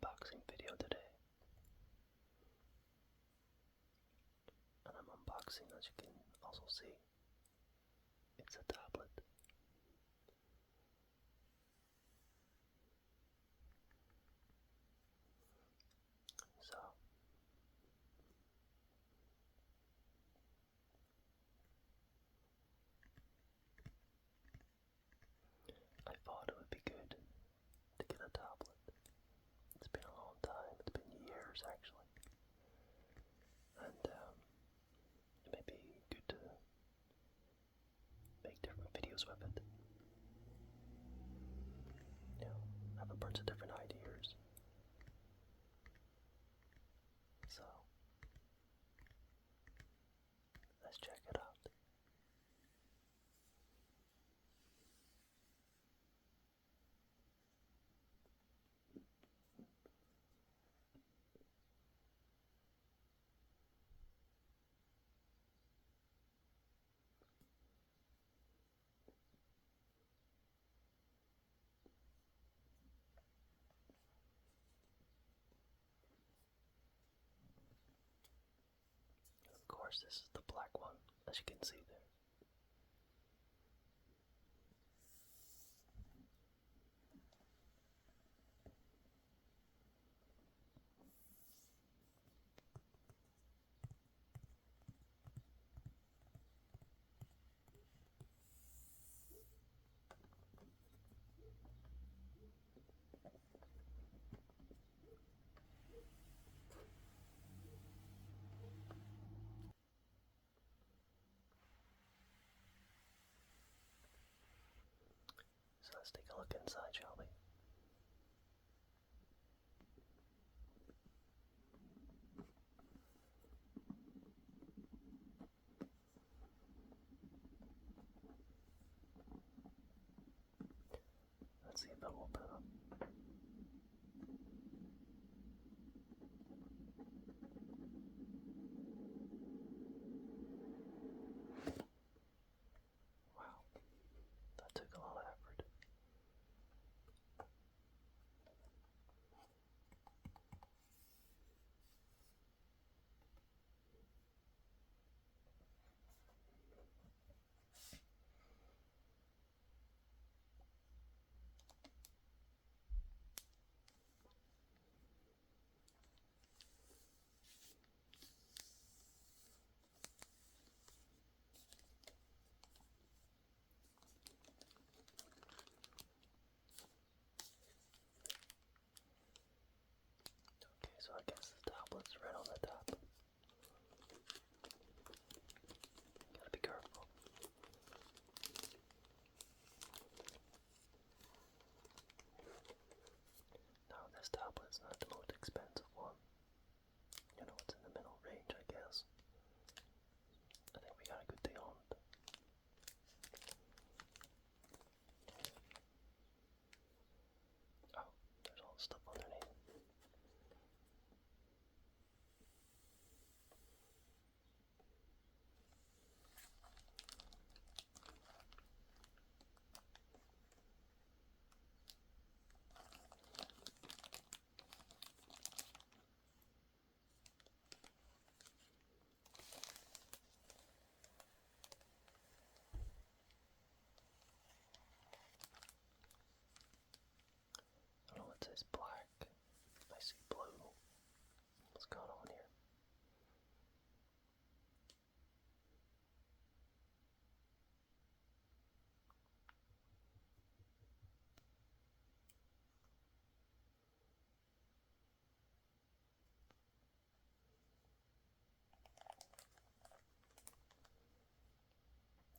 unboxing video today. And I'm unboxing, as you can also see, it's a tablet. So, I thought it would be good to get a tablet. It's been a long time, it's been years actually. And it may be good to make different videos with it. You know, have a bunch of different ideas. So, let's check it out. Of course, this is the black one, as you can see there. So let's take a look inside, shall we? Let's see if it'll open up. Wow, that took a lot of effort. Okay, so I guess the tablet's right on the top. Gotta be careful. Now, this tablet's not the most expensive one. You know, it's in the middle range, I guess. I think we got a good deal on it. Oh, there's all the stuff underneath. Oh, it says black. I see blue. What's going on here?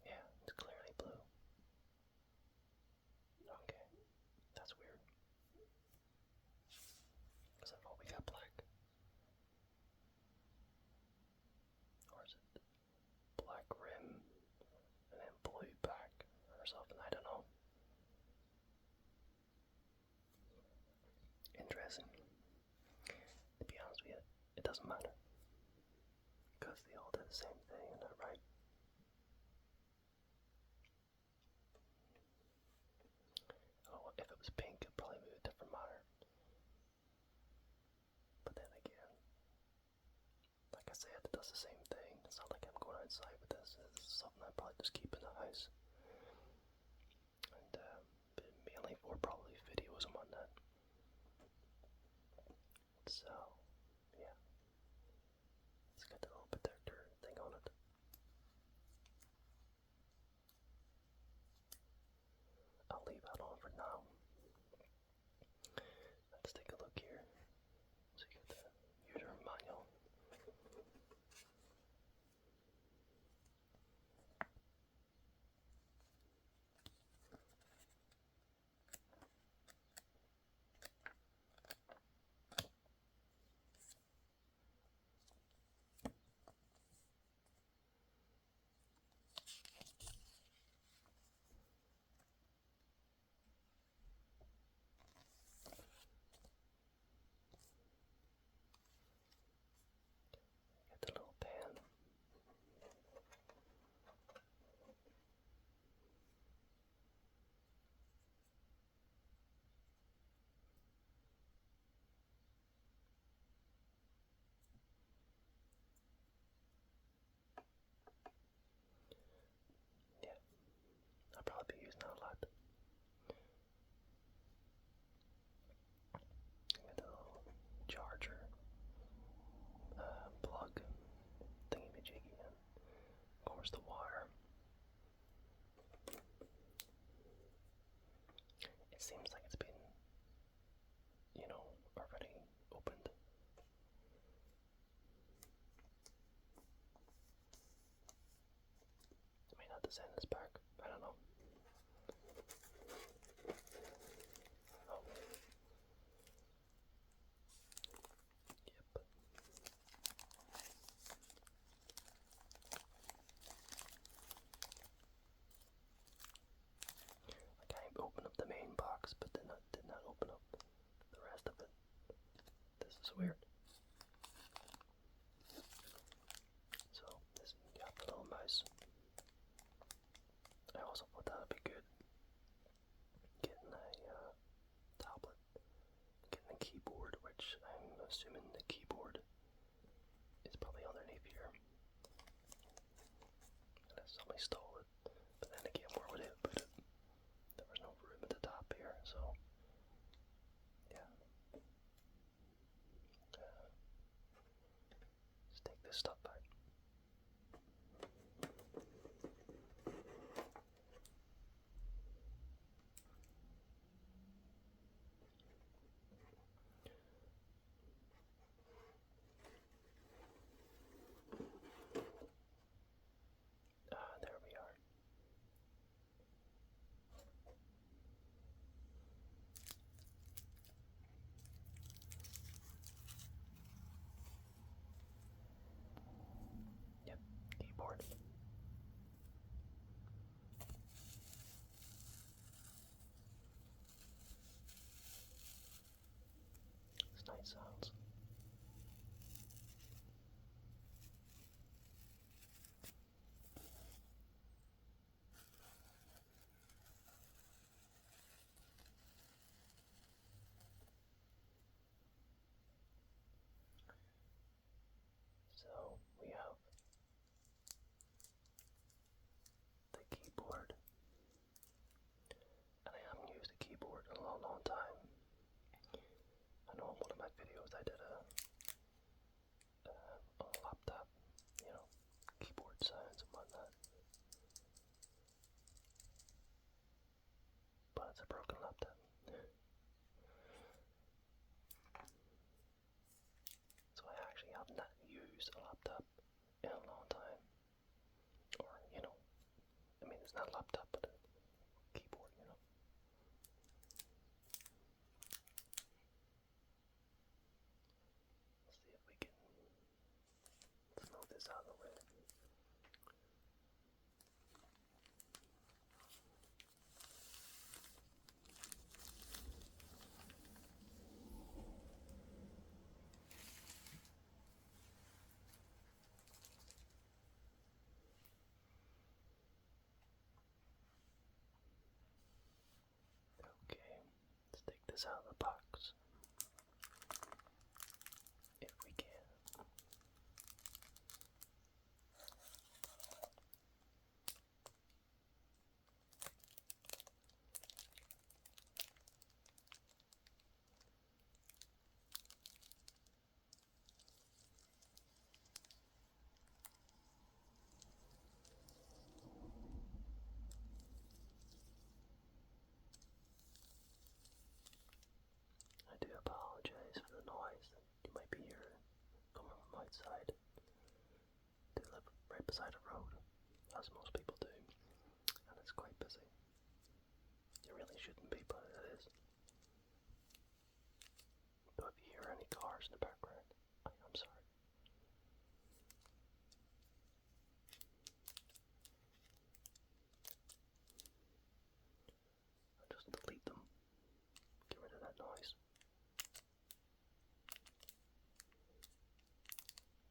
Yeah, it's clearly blue. Okay, that's weird. inside with this. This is something I probably just keep in the house. And mainly for probably videos and whatnot. So, yeah. It's got the little protector thing on it. I'll leave that on for now. Let's take a look here. So you get the user manual. Get the little pan. Yeah, I'll probably be using that a lot. Get the little charger, plug, thingy-majiggy, and of course the wire. It seems like it's been, already opened. I may not have to send this back. I don't know. Oh. Yep. Like I opened up the main box, but then I did not open up the rest of it. This is weird. So this got the little mouse. I also thought that would be good. Getting a tablet, getting a keyboard, which I'm assuming the keyboard is probably underneath here. Unless somebody stole it. But then again, where would it put it? There was no room at the top here, so yeah. Let's take this stuff back. There we are. Yep, keyboard. It's nice sounds. So we have the keyboard, and I haven't used a keyboard in a long, long time. I know in one of my videos I did a on a laptop, keyboard sounds and whatnot. But it's a broken laptop. So I actually have not used a laptop in a long time. Or, I mean it's not a laptop but a keyboard, Let's see if we can smooth this out of the way. Okay, let's take this out of the box. If we can. outside. I do live right beside a road, as most people do, and it's quite busy. You really shouldn't be, but it is. So if you hear any cars in the background, I'm sorry. I'll just delete them. Get rid of that noise.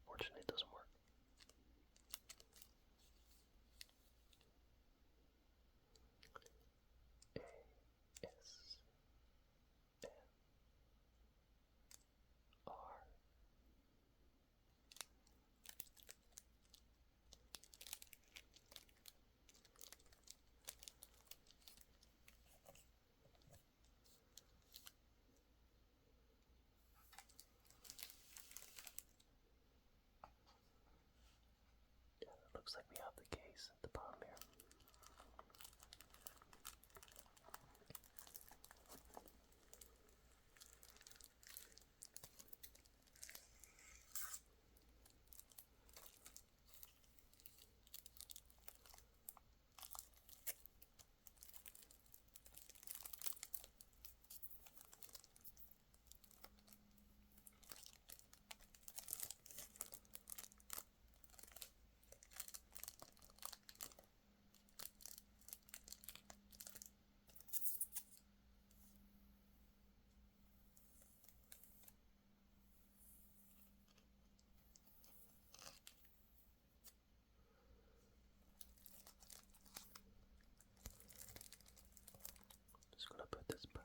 Fortunately, it doesn't work. Looks like we have the case at the bottom here. Just gonna put this back.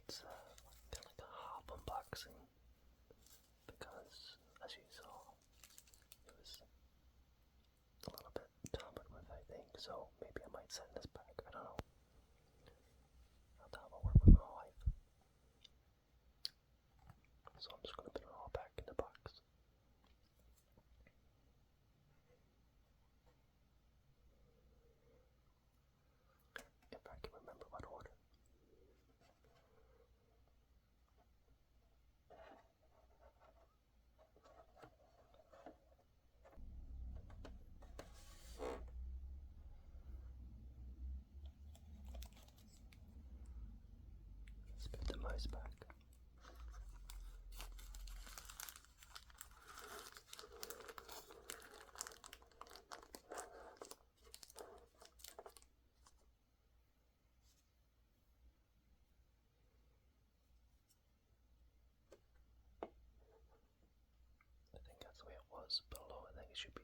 It's kind of like a half unboxing because, as you saw, it was a little bit tampered with, I think, so maybe I might send this back. I don't know. I'll have a word with my wife. So I'm just going to put it all back in the box. If I can remember what order. Let's put the mouse back. I think that's the way it was below. I think it should be